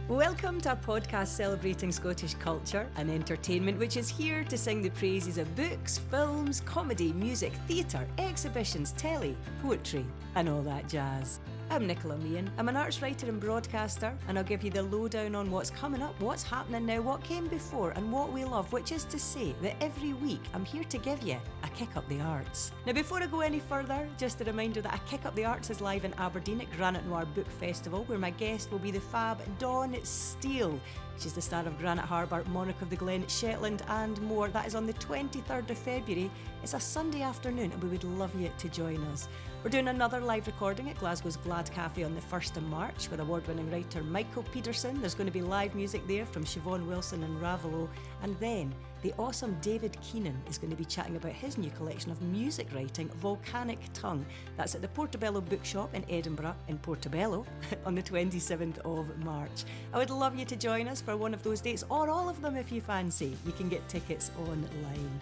Welcome to a podcast celebrating Scottish culture and entertainment, which is here to sing the praises of books, films, comedy, music, theatre, exhibitions, telly, poetry, and all that jazz. I'm Nicola Meehan. I'm an arts writer and broadcaster, and I'll give you the lowdown on what's coming up, what's happening now, what came before, and what we love, which is to say that every week I'm here to give you a kick up the arts. Now, before I go any further, just a reminder that a Kick Up the Arts is live in Aberdeen at Granite Noir Book Festival, where my guest will be the fab Dawn Steele. She's the star of Granite Harbour, Monarch of the Glen, Shetland and more. That is on the 23rd of February. It's a Sunday afternoon and we would love you to join us. We're doing another live recording at Glasgow's Glad Cafe on the 1st of March with award-winning writer Michael Pedersen. There's going to be live music there from Siobhan Wilson and Raveloe. And then the awesome David Keenan is going to be chatting about his new collection of music writing, Volcanic Tongue. That's at the Portobello Bookshop in Edinburgh, in Portobello, on the 27th of March. I would love you to join us for one of those dates, or all of them if you fancy. You can get tickets online.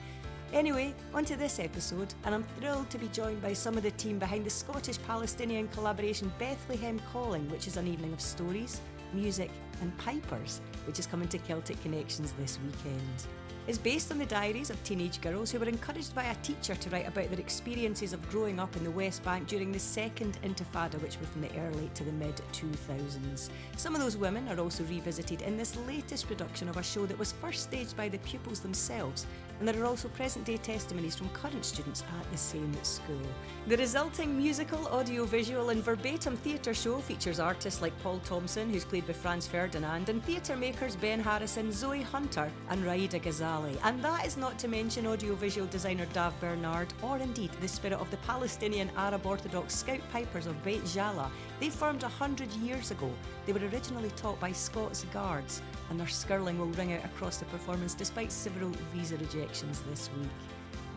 Anyway, on to this episode, and I'm thrilled to be joined by some of the team behind the Scottish-Palestinian collaboration Bethlehem Calling, which is an evening of stories, music and pipers, which is coming to Celtic Connections this weekend. It's based on the diaries of teenage girls who were encouraged by a teacher to write about their experiences of growing up in the West Bank during the Second Intifada, which were from the early to the mid-2000s. Some of those women are also revisited in this latest production of a show that was first staged by the pupils themselves, and there are also present-day testimonies from current students at the same school. The resulting musical, audio-visual and verbatim theatre show features artists like Paul Thompson, who's played by Franz Ferdinand, and theatre makers Ben Harrison, Zoe Hunter and Raida Ghazali. And that is not to mention audio-visual designer Dav Bernard, or indeed the spirit of the Palestinian Arab Orthodox Scout Pipers of Beit Jala. They formed 100 years ago. They were originally taught by Scots Guards, and their skirling will ring out across the performance despite several visa rejections this week.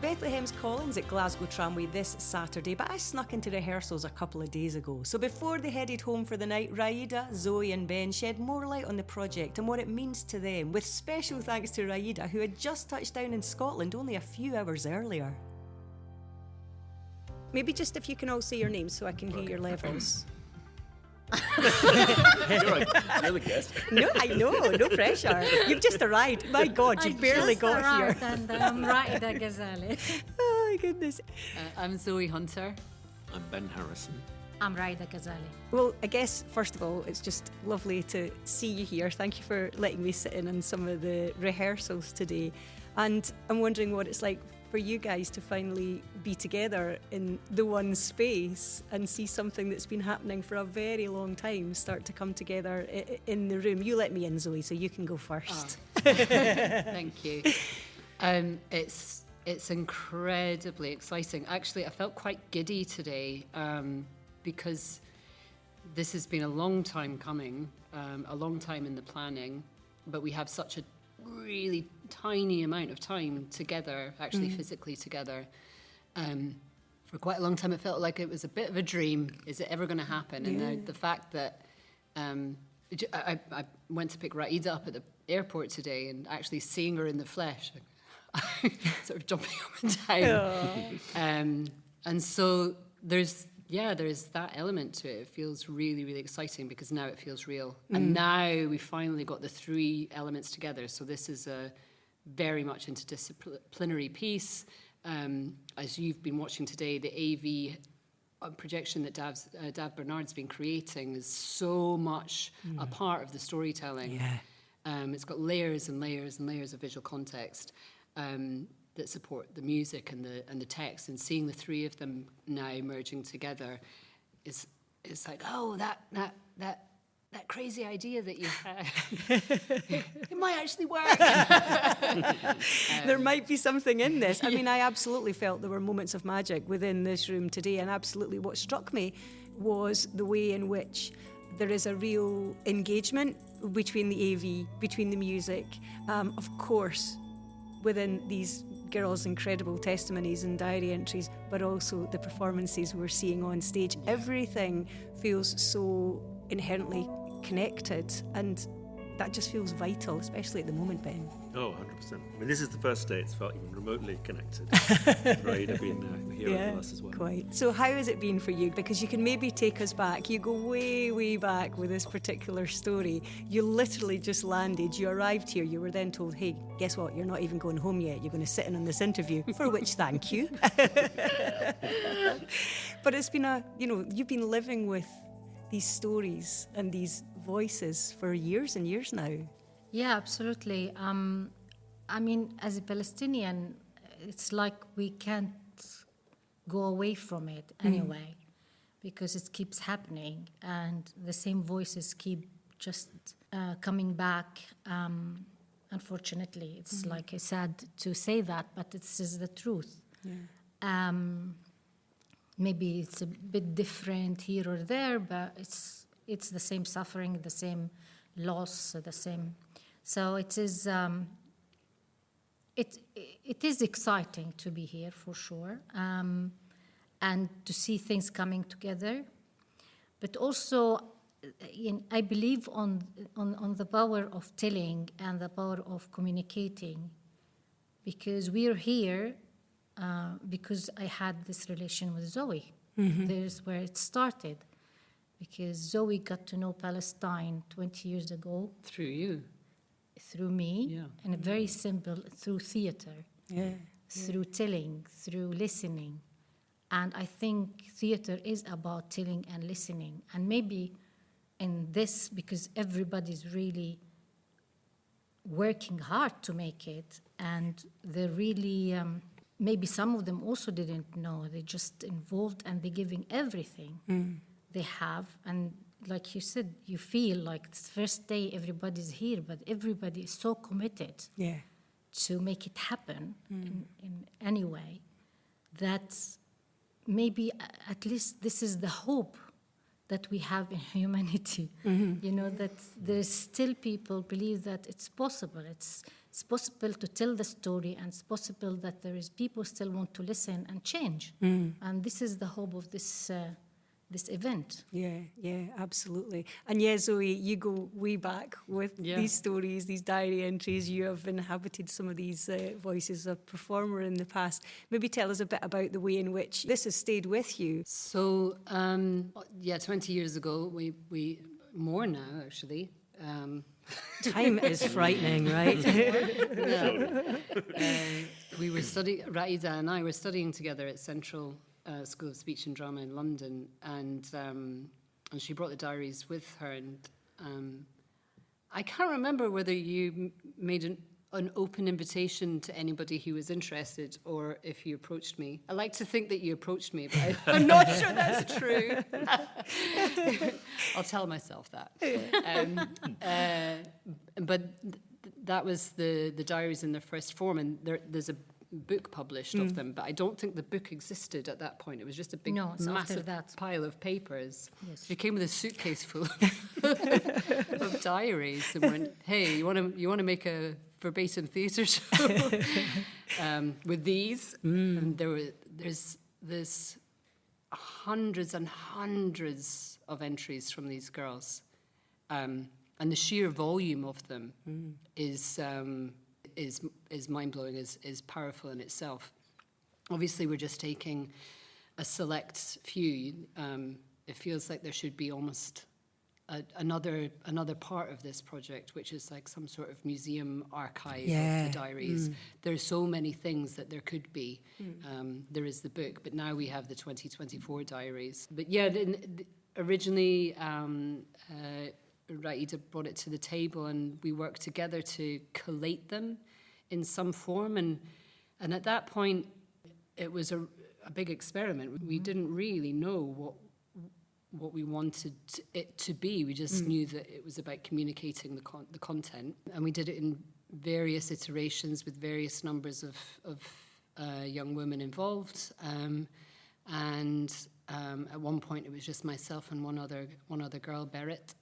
Bethlehem's Calling's at Glasgow Tramway this Saturday, but I snuck into rehearsals a couple of days ago. So before they headed home for the night, Raida, Zoe and Ben shed more light on the project and what it means to them, with special thanks to Raida, who had just touched down in Scotland only a few hours earlier. Maybe just if you can all say your names so I can hear your levels. You're the guest. No, I know, no pressure. You've just arrived. My God, you barely got here. And I'm Raida Ghazali. Oh my goodness. I'm Zoe Hunter. I'm Ben Harrison. I'm Raida Ghazali. Well, I guess, first of all, it's just lovely to see you here. Thank you for letting me sit in on some of the rehearsals today. And I'm wondering what it's like for you guys to finally be together in the one space and see something that's been happening for a very long time start to come together in the room. You let me in, Zoe, so you can go first. Thank you. It's incredibly exciting. Actually, I felt quite giddy today because this has been a long time coming, a long time in the planning, but we have such a really tiny amount of time together, actually physically together. For quite a long time it felt like it was a bit of a dream. Is it ever going to happen? Yeah. And the fact that I went to pick Raida up at the airport today, and actually seeing her in the flesh, sort of jumping up and down. And so there's that element to it. It feels really, really exciting because now it feels real. And now we finally got the three elements together. So this is a very much interdisciplinary piece. As you've been watching today, the AV projection that Dav Bernard's been creating is so much a part of the storytelling. Yeah. It's got layers and layers and layers of visual context. That support the music and the text, and seeing the three of them now merging together is like, oh, that crazy idea that you had, it might actually work. There might be something in this. I mean, I absolutely felt there were moments of magic within this room today, and absolutely what struck me was the way in which there is a real engagement between the AV, between the music, of course, within these girls' incredible testimonies and diary entries, but also the performances we're seeing on stage. Everything feels so inherently connected, and that just feels vital, especially at the moment, Ben. Oh, 100%. I mean, this is the first day it's felt even remotely connected. Right, I've been here with us as well. Quite. So how has it been for you? Because you can maybe take us back. You go way, way back with this particular story. You literally just landed. You arrived here. You were then told, hey, guess what? You're not even going home yet. You're going to sit in on this interview, for which thank you. But it's been you've been living with these stories and these voices for years and years now. Yeah, absolutely. I mean, as a Palestinian, it's like we can't go away from it anyway, because it keeps happening and the same voices keep just coming back. Unfortunately, it's like sad to say that, but it's is the truth. Yeah. Maybe it's a bit different here or there, but it's the same suffering, the same loss, the same. So it is. It is exciting to be here for sure, and to see things coming together. But also, I believe on the power of telling and the power of communicating, because we are here. Because I had this relation with Zoe. There's where it started. Because Zoe got to know Palestine 20 years ago. Through you. Through me. And a very simple, through theater. Through telling, through listening. And I think theater is about telling and listening. And maybe in this, because everybody's really working hard to make it, and they're really... maybe some of them also didn't know. They're just involved and they're giving everything they have. And like you said, you feel like it's the first day everybody's here, but everybody is so committed to make it happen in any way that maybe at least this is the hope that we have in humanity. You know, that there's still people believe that it's possible. It's possible to tell the story, and it's possible that there is people still want to listen and change. And this is the hope of this this event. Yeah, absolutely. And yeah, Zoe, you go way back with these stories, these diary entries. You have inhabited some of these voices as a performer in the past. Maybe tell us a bit about the way in which this has stayed with you. So, 20 years ago, we more now, actually. Time is frightening, right? We were studying, Raida and I were studying together at Central School of Speech and Drama in London, and she brought the diaries with her, and I can't remember whether you made an open invitation to anybody who was interested, or if you approached me. I like to think that you approached me, but I'm not sure that's true. I'll tell myself that. But that was the diaries in their first form, and there's a book published of them, but I don't think the book existed at that point. It was just a big, massive pile of papers. Yes. She came with a suitcase full of diaries and went, "Hey, you want to make a verbatim theatre show with these?" And there's hundreds and hundreds of entries from these girls, and the sheer volume of them is mind-blowing, is powerful in itself. Obviously, we're just taking a select few. It feels like there should be almost another part of this project, which is like some sort of museum archive of the diaries. There's so many things that there could be. There is the book, but now we have the 2024 diaries. But yeah, originally Raida brought it to the table, and we worked together to collate them in some form. And at that point, it was a big experiment. We didn't really know what we wanted it to be. We just knew that it was about communicating the content. And we did it in various iterations with various numbers of young women involved. And at one point, it was just myself and one other girl, Berit.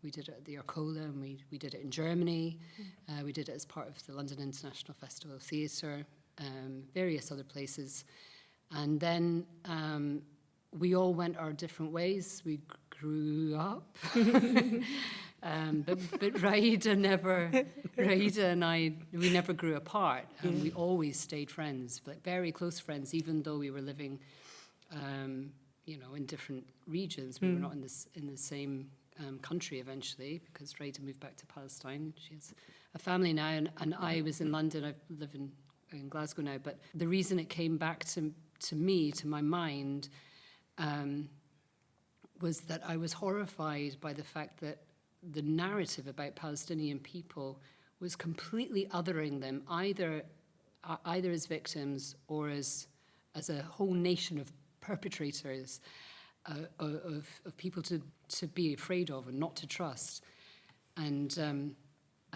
We did it at the Arcola, and we did it in Germany. We did it as part of the London International Festival of Theatre, various other places. And then we all went our different ways. We grew up. But Raida and I, we never grew apart. We always stayed friends, like very close friends, even though we were living, in different regions. We were not in the same country eventually, because Raida moved back to Palestine. She has a family now, and I was in London. I live in Glasgow now. But the reason it came back to me, to my mind, was that I was horrified by the fact that the narrative about Palestinian people was completely othering them, either as victims or as a whole nation of perpetrators, of people to be afraid of and not to trust. And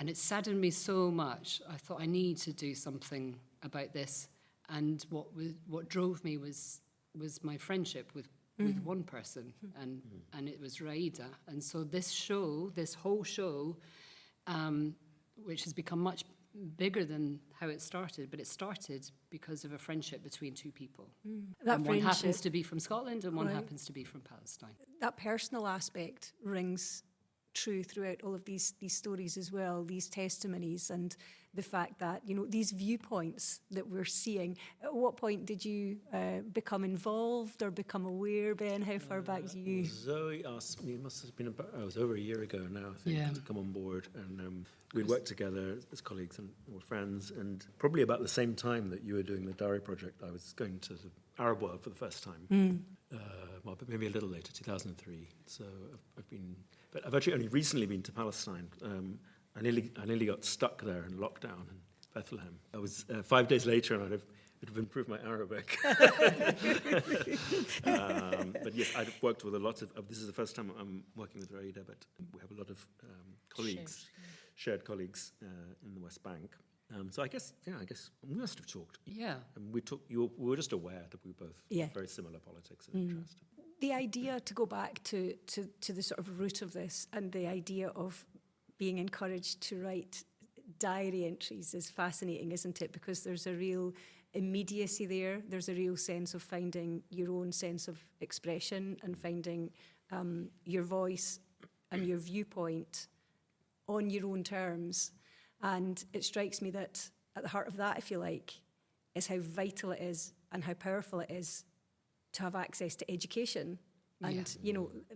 it saddened me so much. I thought I need to do something about this. And what drove me was my friendship with one person, and it was Raida. And so this whole show, which has become much bigger than how it started, but it started because of a friendship between two people. And one happens to be from Scotland and one happens to be from Palestine. That personal aspect rings true throughout all of these stories as well, these testimonies, and the fact that, these viewpoints that we're seeing. At what point did you become involved or become aware, Ben? How far back do you... Zoe asked me, it must have been about, it was over a year ago now, I think, to come on board. And we'd worked together as colleagues and were friends. And probably about the same time that you were doing the diary project, I was going to the Arab world for the first time. But maybe a little later, 2003. So I've actually only recently been to Palestine. I nearly got stuck there in lockdown in Bethlehem. I was 5 days later, and I'd have improved my Arabic. But yes, I've worked with a lot of. This is the first time I'm working with Raida, but we have a lot of colleagues, shared colleagues in the West Bank. So I guess we must have talked. Yeah. And we were just aware that we were both very similar politics and interest. The idea, to go back to the sort of root of this, and the idea of being encouraged to write diary entries is fascinating, isn't it? Because there's a real immediacy there. There's a real sense of finding your own sense of expression and finding your voice and your viewpoint on your own terms. And it strikes me that at the heart of that, I feel like, is how vital it is and how powerful it is to have access to education. And,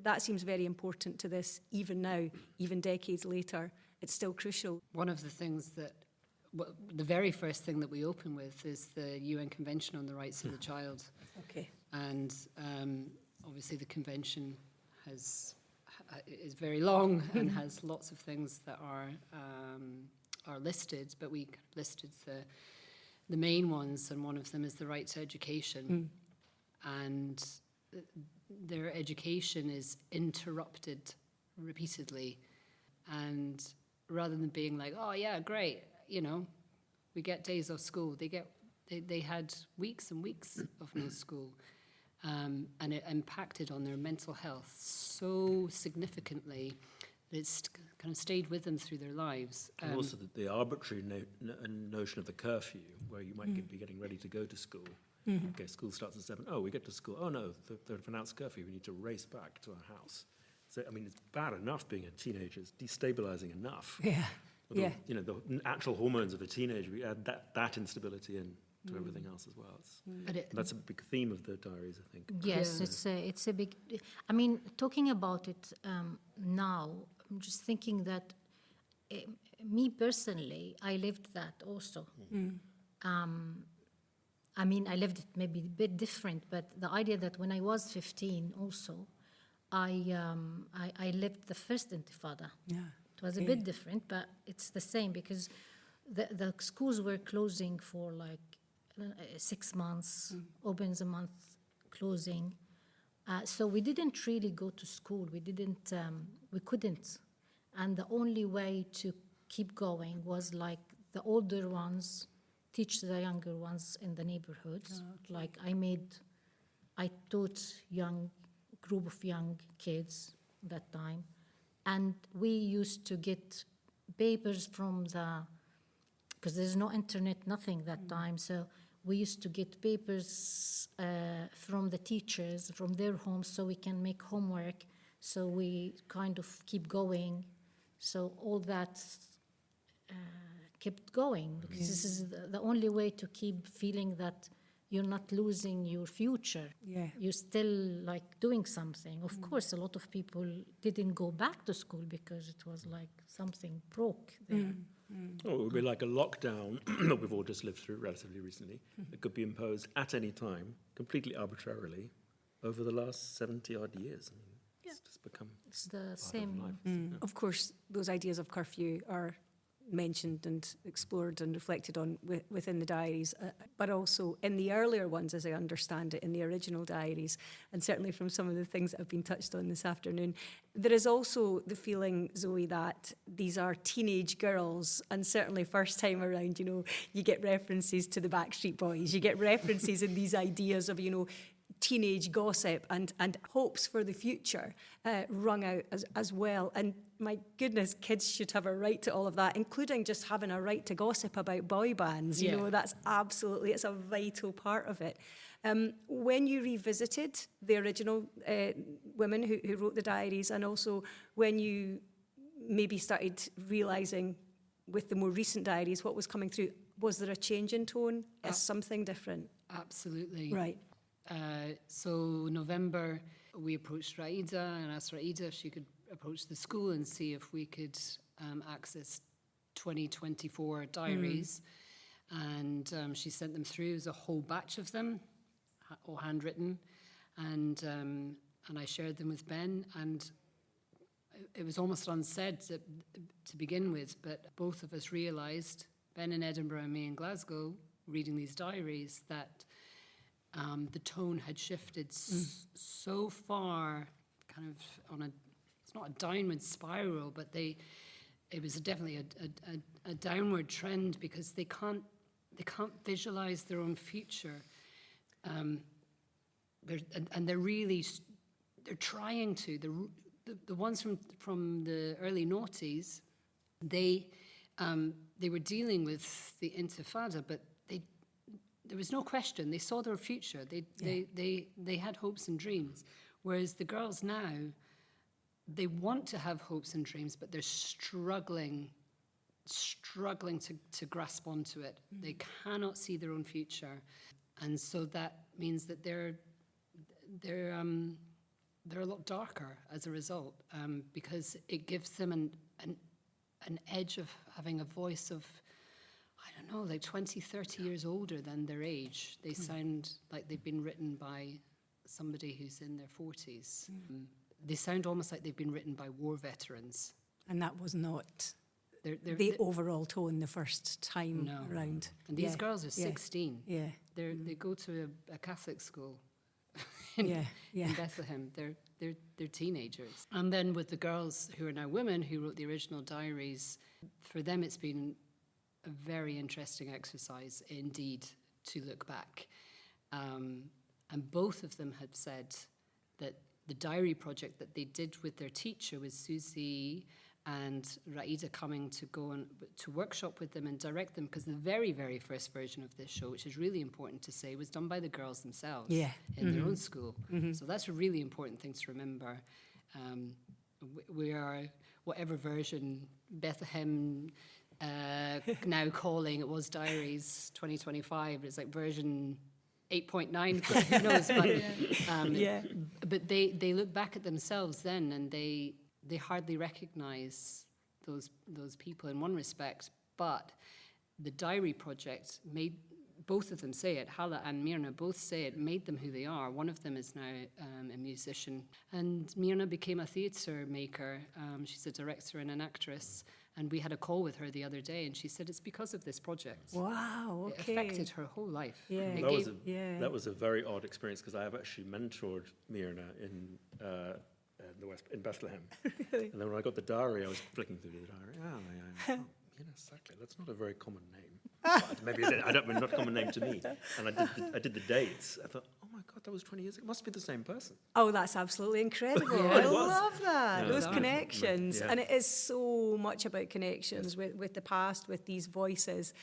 that seems very important to this, even now, even decades later. It's still crucial. One of the things the very first thing that we open with is the UN Convention on the Rights of the Child. Okay. And obviously the convention is very long and has lots of things that are listed, but we listed the main ones, and one of them is the right to education. And their education is interrupted repeatedly, and rather than being like, oh yeah, great, we get days off school, they had weeks and weeks of no school, and it impacted on their mental health so significantly that it's kind of stayed with them through their lives. And also the arbitrary notion of the curfew, where you might be getting ready to go to school. Okay, school starts at 7. Oh, we get to school. Oh no, they've announced curfew. We need to race back to our house. So it's bad enough being a teenager. It's destabilizing enough. Yeah. The actual hormones of a teenager. We add that instability in to everything else as well. That's a big theme of the diaries, I think. Yes, it's a big. Talking about it now, I'm just thinking that me personally, I lived that also. I lived it maybe a bit different, but the idea that when I was 15 also, I lived the first Intifada. Yeah. It was a bit different, but it's the same, because the schools were closing for like 6 months, opens a month, closing. So we didn't really go to school. We couldn't. And the only way to keep going was like the older ones teach the younger ones in the neighborhoods. Like I taught group of young kids that time, and we used to get papers from because there's no internet, nothing that time, so we used to get papers from the teachers, from their homes, so we can make homework, so we kind of keep going. So all that kept going, because this is the only way to keep feeling that you're not losing your future. Yeah. You're still like doing something. Of course, a lot of people didn't go back to school because it was like something broke there. Oh, it would be like a lockdown that we've all just lived through relatively recently. It could be imposed at any time, completely arbitrarily, over the last 70-odd years. I mean, it's just become It's the part same. of life. Of course, those ideas of curfew are mentioned and explored and reflected on within the diaries, but also in the earlier ones, as I understand it, in the original diaries, and certainly from some of the things that have been touched on this afternoon. There is also the feeling, Zoe, that these are teenage girls, and certainly first time around, you get references to the Backstreet Boys, you get references in these ideas of, teenage gossip and hopes for the future rung out as well. And my goodness, kids should have a right to all of that, including just having a right to gossip about boy bands. That's absolutely, it's a vital part of it. When you revisited the original women who wrote the diaries, and also when you maybe started realising with the more recent diaries what was coming through, was there a change in tone? Is something different? Absolutely. Right. So November, we approached Raida and asked Raida if she could approach the school and see if we could access 2024 diaries. And she sent them through. It was a whole batch of them, all handwritten. And I shared them with Ben. And it was almost unsaid to begin with, but both of us realised, Ben in Edinburgh and me in Glasgow, reading these diaries, that the tone had shifted so far, kind of on it's not a downward spiral, but it was definitely a downward trend, because they can't visualize their own future. They're trying to. The ones from the early noughties, they were dealing with the Intifada, but there was no question. They saw their future. They had hopes and dreams. Whereas the girls now, they want to have hopes and dreams, but they're struggling to grasp onto it. They cannot see their own future, and so that means that they're a lot darker as a result, because it gives them an edge of having a voice of, I don't know, like 20, 30 years older than their age. They sound like they've been written by somebody who's in their 40s. They sound almost like they've been written by war veterans. And that was not They're the overall tone the first time around. And these girls are 16. Yeah. They go to a Catholic school in Bethlehem. They're teenagers. And then with the girls who are now women who wrote the original diaries, for them it's been a very interesting exercise indeed to look back. And both of them had said that the diary project that they did with their teacher, with Susie and Raida coming to go and to workshop with them and direct them, because the very, very first version of this show, which is really important to say, was done by the girls themselves in their own school. So that's a really important thing to remember. We are, whatever version Bethlehem now calling, it was Diaries 2025, it's like version 8.9, who knows, but they look back at themselves then, and they hardly recognise those people in one respect, but the diary project made, both of them say it, Hala and Myrna both say it, made them who they are. One of them is now a musician, and Myrna became a theatre maker. She's a director and an actress, and we had a call with her the other day, and she said it's because of this project. Wow, okay. It affected her whole life. Yeah. That was a very odd experience, because I have actually mentored Myrna in Bethlehem. Really? And then when I got the diary, I was flicking through the diary. Exactly. That's not a very common name. But maybe not a common name to me. And I did the dates. I thought, oh my God, that was 20 years ago. It must be the same person. Oh, that's absolutely incredible. Yeah, I it was. love that. Yeah, those bizarre. connections. Yeah. And it is so much about connections with the past, with these voices.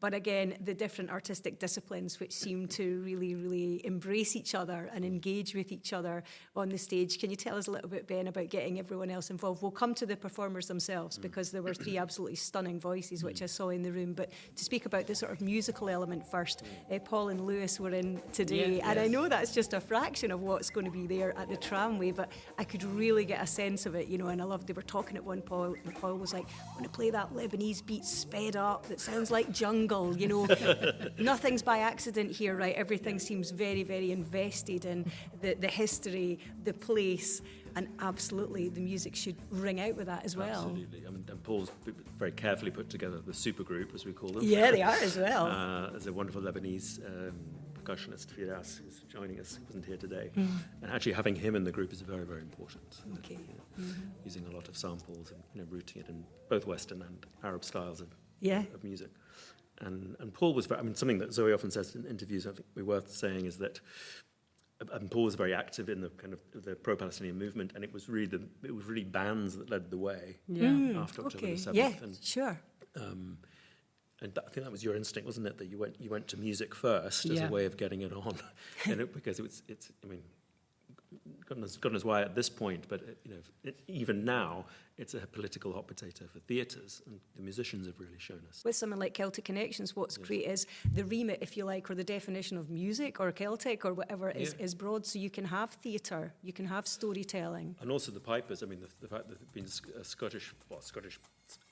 but again, the different artistic disciplines which seem to really, really embrace each other and engage with each other on the stage. Can you tell us a little bit, Ben, about getting everyone else involved? We'll come to the performers themselves because there were 3 absolutely stunning voices which I saw in the room, but to speak about the sort of musical element first, Paul and Lewis were in today, and I know that's just a fraction of what's going to be there at the tramway, but I could really get a sense of it, you know, and I loved, they were talking at one point, and Paul was like, I want to play that Lebanese beat sped up that sounds like jungle, you know. Nothing's by accident here, right? Everything seems very, very invested in the history, the place, and absolutely the music should ring out with that as well. Absolutely. I mean, and Paul's very carefully put together the supergroup, as we call them. Yeah, they are as well. There's a wonderful Lebanese percussionist, Firas, who's joining us, wasn't here today. And actually having him in the group is very, very important. Okay. Using a lot of samples and, you know, rooting it in both Western and Arab styles of music. And Paul was very, I mean, something that Zoe often says in interviews, I think we're worth saying, is that Paul was very active in the kind of the pro-Palestinian movement, and it was really bands that led the way after October the 7th. Yeah, sure. And I think that was your instinct, wasn't it? That you went to music first as a way of getting it on, and because it's. I mean, God knows why at this point, but you know, even now, it's a political hot potato for theatres, and the musicians have really shown us. With something like Celtic Connections, what's great is the remit, if you like, or the definition of music or Celtic or whatever is broad, so you can have theatre, you can have storytelling. And also the pipers, I mean, the fact that there have been Scottish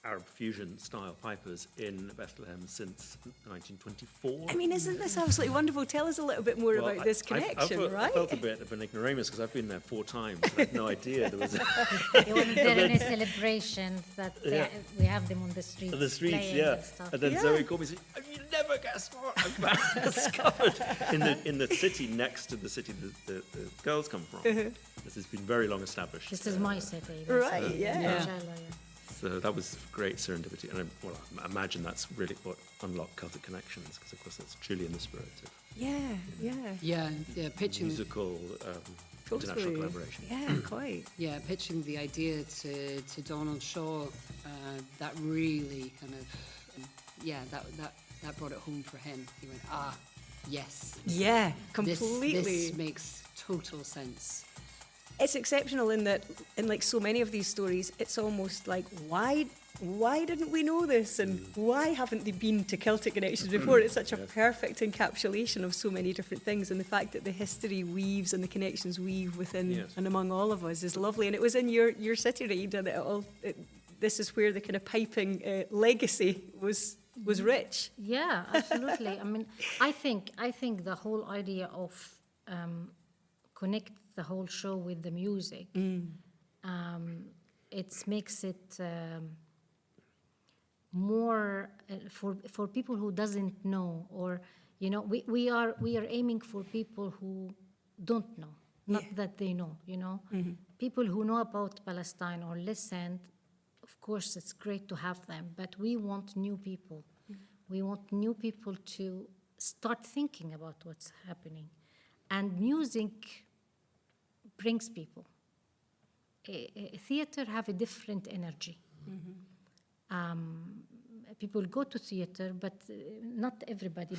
Arab fusion style pipers in Bethlehem since 1924. I mean, isn't this absolutely wonderful? Tell us a little bit more about this connection, I felt a bit of an ignoramus because I've been there 4 times. I had no idea there was There are celebrations that we have them on the streets. On the streets, playing and stuff. And then Zoe called me and said, "You never guessed what I've discovered in the city next to the city the girls come from." This has been very long established. This is my city. Right, So that was great serendipity, and I imagine that's really what unlocked Celtic Connections, because of course that's truly in the spirit of pitching musical international collaboration. Yeah, quite. Yeah, pitching the idea to Donald Shaw, that really kind of that brought it home for him. He went, yes, yeah, completely. This makes total sense. It's exceptional in that, in like so many of these stories, it's almost like, why didn't we know this? And why haven't they been to Celtic Connections before? It's such a perfect encapsulation of so many different things. And the fact that the history weaves and the connections weave within and among all of us is lovely. And it was in your city, Reid, and this is where the kind of piping legacy was rich. Yeah, absolutely. I mean, I think the whole idea of connect the whole show with the music, it makes it more for people who doesn't know, or you know, we are aiming for people who don't know, not that they know, you know, people who know about Palestine or listen. Of course, it's great to have them, but we want new people. We want new people to start thinking about what's happening, and music brings people. Theater have a different energy. People go to theater, but not everybody,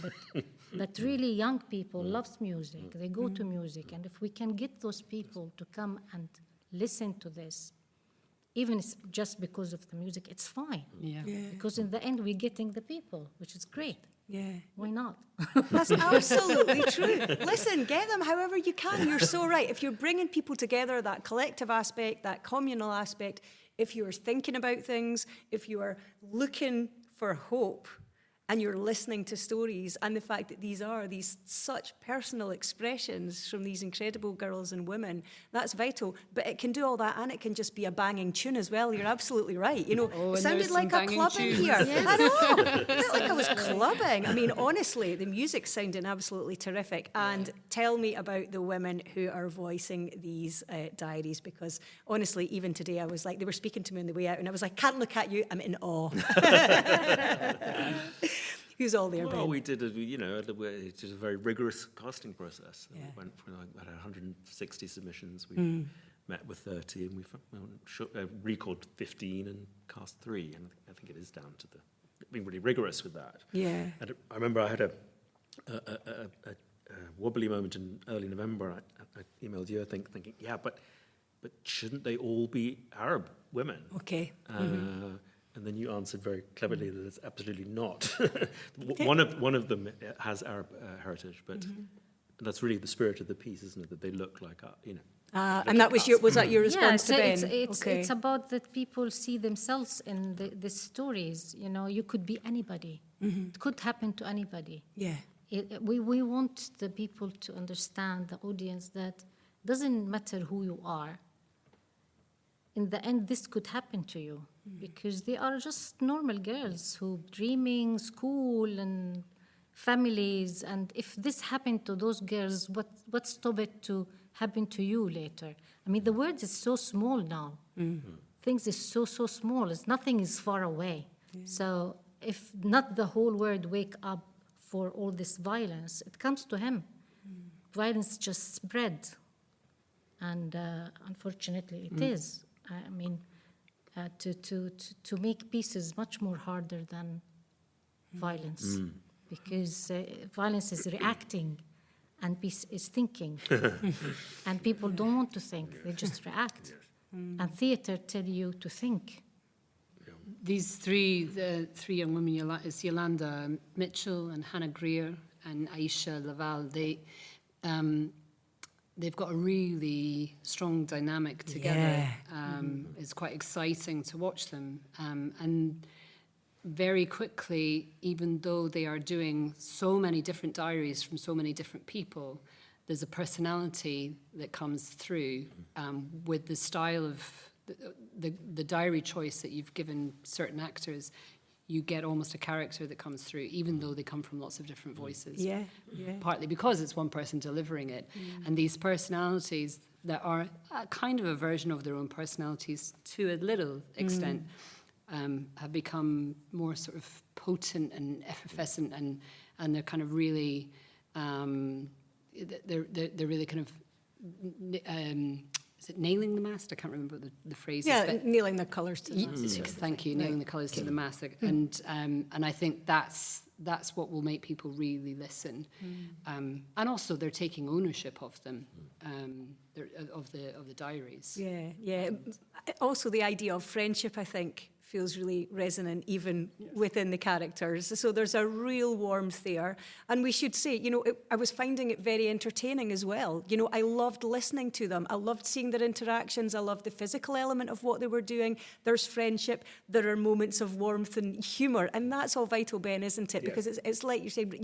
but really young people loves music. They go to music, and if we can get those people to come and listen to this, even just because of the music, it's fine. Yeah. Because in the end, we're getting the people, which is great. Yeah. Why not? That's absolutely true. Listen, get them however you can. You're so right. If you're bringing people together, that collective aspect, that communal aspect, if you're thinking about things, if you are looking for hope, and you're listening to stories, and the fact that these are such personal expressions from these incredible girls and women, that's vital. But it can do all that, and it can just be a banging tune as well. You're absolutely right. You know, it sounded like a club in here. Yes. I know. It felt like I was clubbing. I mean, honestly, the music sounded absolutely terrific. And tell me about the women who are voicing these diaries, because honestly, even today, I was like, they were speaking to me on the way out, and I was like, can't look at you. I'm in awe. Who's all there, Well, Ben? we did, it's just a very rigorous casting process. We went for about 160 submissions. We met with 30, and we recalled 15 and cast 3. And I think it is down to being really rigorous with that. Yeah. And I remember I had a wobbly moment in early November. I emailed you, I think, thinking, but shouldn't they all be Arab women? Okay. And then you answered very cleverly that it's absolutely not. One of them has Arab heritage, but that's really the spirit of the piece, isn't it? That they look like, and that was that your response to Ben? It's about that people see themselves in the stories. You know, you could be anybody. It could happen to anybody. Yeah. We want the people to understand, the audience, that doesn't matter who you are. In the end, this could happen to you because they are just normal girls who dreaming school and families. And if this happened to those girls, what stopped it to happen to you later? I mean, the world is so small now. Things is so small. Nothing is far away. Yeah. So if not the whole world wake up for all this violence, it comes to him. Violence just spread. And unfortunately, it is. I mean, to make peace is much more harder than violence, because violence is reacting, and peace is thinking, and people don't want to think; they just react. And theatre tell you to think. These the three young women, Yolanda Mitchell and Hannah Greer and Aisha Laval, they've got a really strong dynamic together. It's quite exciting to watch them. And very quickly, even though they are doing so many different diaries from so many different people, there's a personality that comes through with the style of the diary choice that you've given certain actors. You get almost a character that comes through, even though they come from lots of different voices. Yeah. Partly because it's one person delivering it. And these personalities that are kind of a version of their own personalities to a little extent have become more sort of potent and effervescent, and they're kind of really, they're really kind of, is it nailing the mast? I can't remember the phrase. Yeah, nailing the colours to the mast. Thank you, nailing the colours to the mast. And I think that's what will make people really listen. And also they're taking ownership of them, of the diaries. Yeah. Also the idea of friendship, I think, feels really resonant even within the characters. So there's a real warmth there. And we should say, I was finding it very entertaining as well. I loved listening to them. I loved seeing their interactions. I loved the physical element of what they were doing. There's friendship. There are moments of warmth and humour. And that's all vital, Ben, isn't it? Because it's like you said,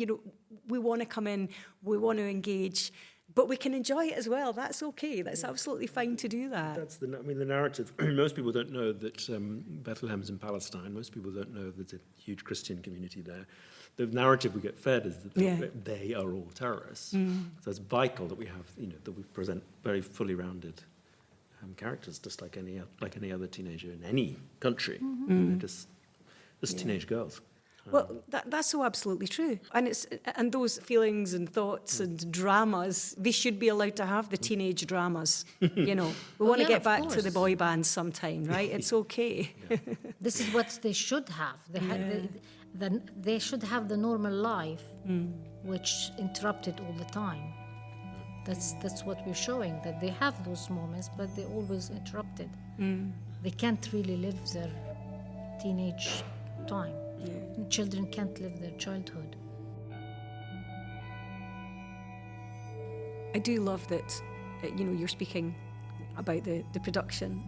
we want to come in, we want to engage, but we can enjoy it as well. That's okay. That's absolutely fine to do that. That's the narrative. Most people don't know that Bethlehem's in Palestine. Most people don't know there's a huge Christian community there. The narrative we get fed is that they are all terrorists. So it's vital that we have, that we present very fully rounded characters, just like any other teenager in any country. Just teenage girls. Well, that's so absolutely true. And those feelings and thoughts and dramas, they should be allowed to have the teenage dramas. We want to get back to the boy bands sometime, right? It's okay. This is what they should have. They should have the normal life, which interrupted all the time. That's what we're showing, that they have those moments, but they're always interrupted. They can't really live their teenage time. Children can't live their childhood. I do love that, you're speaking about the production,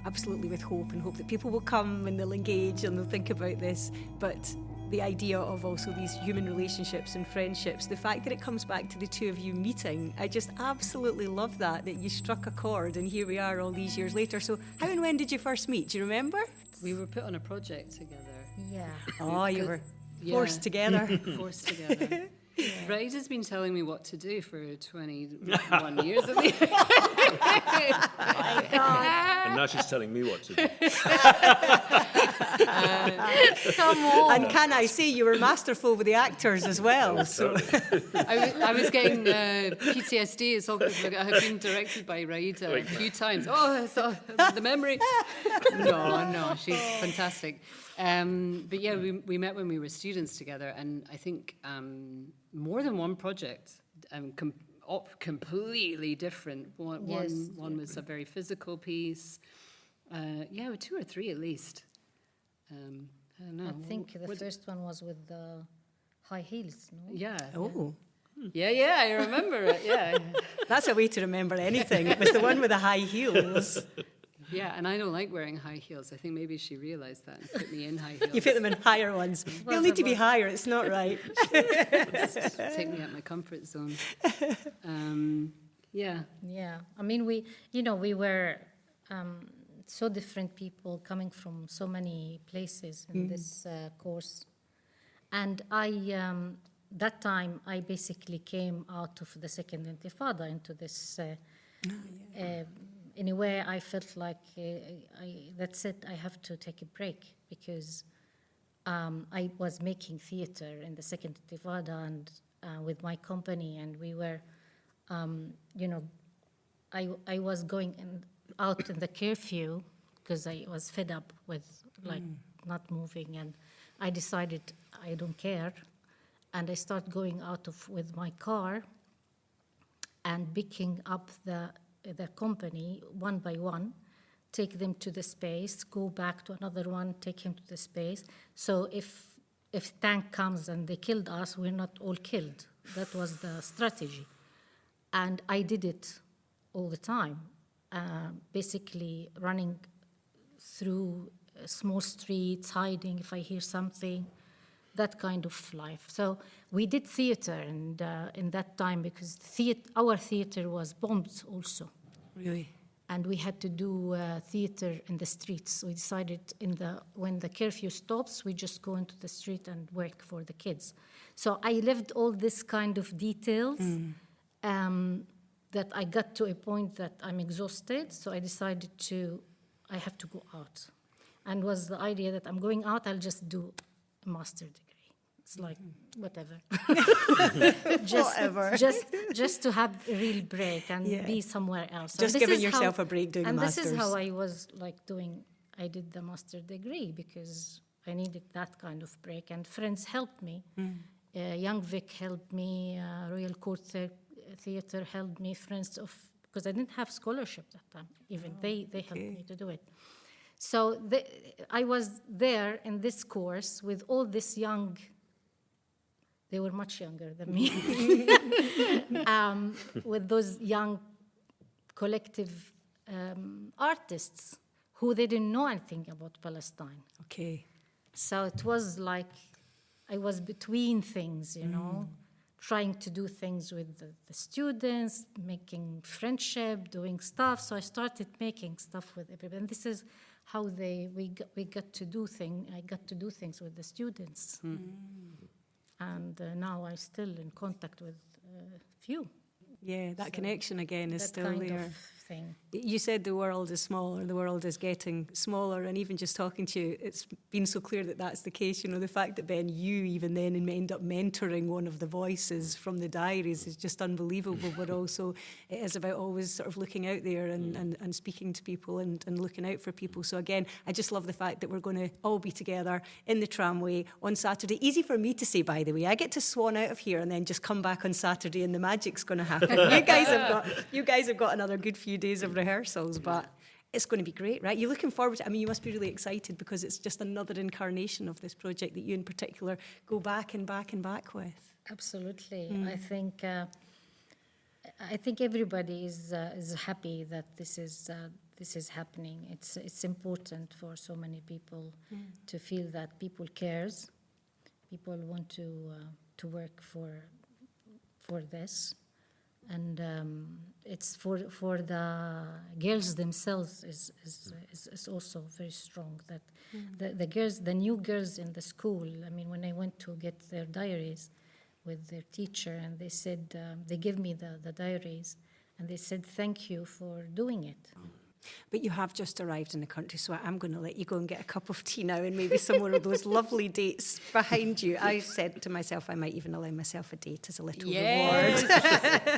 absolutely with hope that people will come and they'll engage and they'll think about this, but the idea of also these human relationships and friendships, the fact that it comes back to the two of you meeting, I just absolutely love that you struck a chord and here we are all these years later. So how and when did you first meet? Do you remember? We were put on a project together. Yeah. Oh, you were forced together. Forced together. Right has been telling me what to do for 21 years at least. My God. And now she's telling me what to do. Come on. And can I say you were masterful with the actors as well? So I was getting PTSD. It's all because I have been directed by Raida a few times. Oh, so the memory. No, she's fantastic. But yeah, we met when we were students together, and I think more than one project, completely different. One was a very physical piece. Yeah, 2 or 3 at least. I don't know. I think the first one was with the high heels, no? Yeah. oh, Yeah, I remember it. Yeah. that's a way to remember anything. It was the one with the high heels. Yeah, and I don't like wearing high heels. I think maybe she realised that and put me in high heels. You put them in higher ones. You'll need to be higher. It's not right. Take me out my comfort zone. Yeah. Yeah, I mean, we were so different people coming from so many places in this course. And that time, I basically came out of the Second Intifada into this, in a way, I felt like, that's it, I have to take a break, because I was making theater in the Second Intifada and with my company, and we were, I was going out in the curfew because I was fed up with not moving, and I decided I don't care, and I started going out with my car and picking up the company one by one, take them to the space, go back to another one, take him to the space. So if tank comes and they killed us, we're not all killed. That was the strategy. And I did it all the time, basically running through small streets, hiding if I hear something, that kind of life. So we did theater and in that time, because our theater was bombed also. Really? And we had to do theater in the streets. We decided when the curfew stops, we just go into the street and work for the kids. So I lived all this kind of details that I got to a point that I'm exhausted. So I decided I have to go out. And was the idea that I'm going out, I'll just do a master degree. It's like, whatever. just to have a real break and be somewhere else. Just giving yourself a break doing and masters. This is how I was I did the master degree because I needed that kind of break. And friends helped me. Young Vic helped me. Royal Court Theatre helped me. Because I didn't have scholarship that time. Even they helped me to do it. So I was there in this course with all this young. They were much younger than me. With those young collective artists who they didn't know anything about Palestine. Okay. So it was like I was between things, trying to do things with the students, making friendship, doing stuff. So I started making stuff with everybody. And this is how we got to do things. I got to do things with the students. And now I'm still in contact with a few. Yeah, that connection again is still kind there. Of thing. You said the world is smaller, the world is getting smaller, and even just talking to you, it's been so clear that that's the case. The fact that, Ben, you even then end up mentoring one of the voices from the diaries is just unbelievable, but also it is about always sort of looking out there and speaking to people and looking out for people. So again, I just love the fact that we're going to all be together in the tramway on Saturday. Easy for me to say, by the way. I get to swan out of here and then just come back on Saturday and the magic's going to happen. You guys have got another good few days of rehearsals, but it's going to be great, right? You're looking forward to it. I mean, you must be really excited because it's just another incarnation of this project that you in particular go back and back and back with. Absolutely. I think everybody is happy that this is happening. It's important for so many people to feel that people cares. People want to work for this. And it's for the girls themselves is also very strong. That the new girls in the school. I mean, when I went to get their diaries with their teacher, and they said they gave me the diaries, and they said thank you for doing it. But you have just arrived in the country, so I'm going to let you go and get a cup of tea now and maybe some more of those lovely dates behind you. I said to myself I might even allow myself a date as a little reward.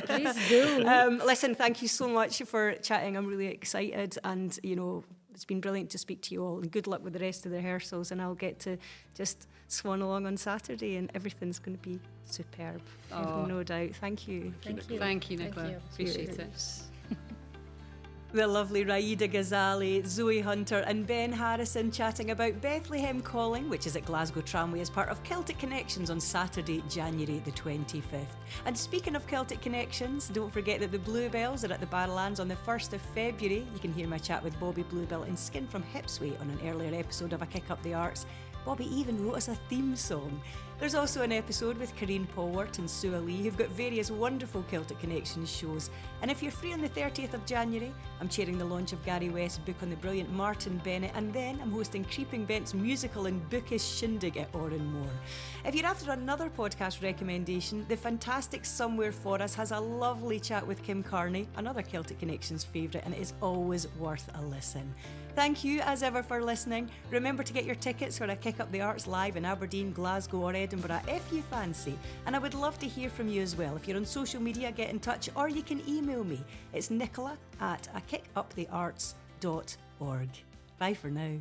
Please do. Listen, thank you so much for chatting. I'm really excited, and, you know, it's been brilliant to speak to you all, and good luck with the rest of the rehearsals, and I'll get to just swan along on Saturday and everything's going to be superb. I've no doubt. Thank you. Thank you. Thank you, Nicola. Thank you. Appreciate it. The lovely Raida Ghazali, Zoe Hunter and Ben Harrison chatting about Bethlehem Calling, which is at Glasgow Tramway as part of Celtic Connections on Saturday, January the 25th. And speaking of Celtic Connections, don't forget that the Bluebells are at the Barrowlands on the 1st of February. You can hear my chat with Bobby Bluebell and Skin from Hipsway on an earlier episode of A Kick Up the Arts. Bobby even wrote us a theme song. There's also an episode with Karine Polwart and Sue Lee, who've got various wonderful Celtic Connections shows. And if you're free on the 30th of January, I'm chairing the launch of Gary West's book on the brilliant Martin Bennett, and then I'm hosting Creeping Bent's musical and bookish shindig at Oranmore. If you're after another podcast recommendation, the fantastic Somewhere For Us has a lovely chat with Kim Carney, another Celtic Connections favourite, and it is always worth a listen. Thank you, as ever, for listening. Remember to get your tickets for A Kick Up the Arts live in Aberdeen, Glasgow or Edinburgh if you fancy. And I would love to hear from you as well. If you're on social media, get in touch, or you can email me. It's nicola@akickupthearts.org. Bye for now.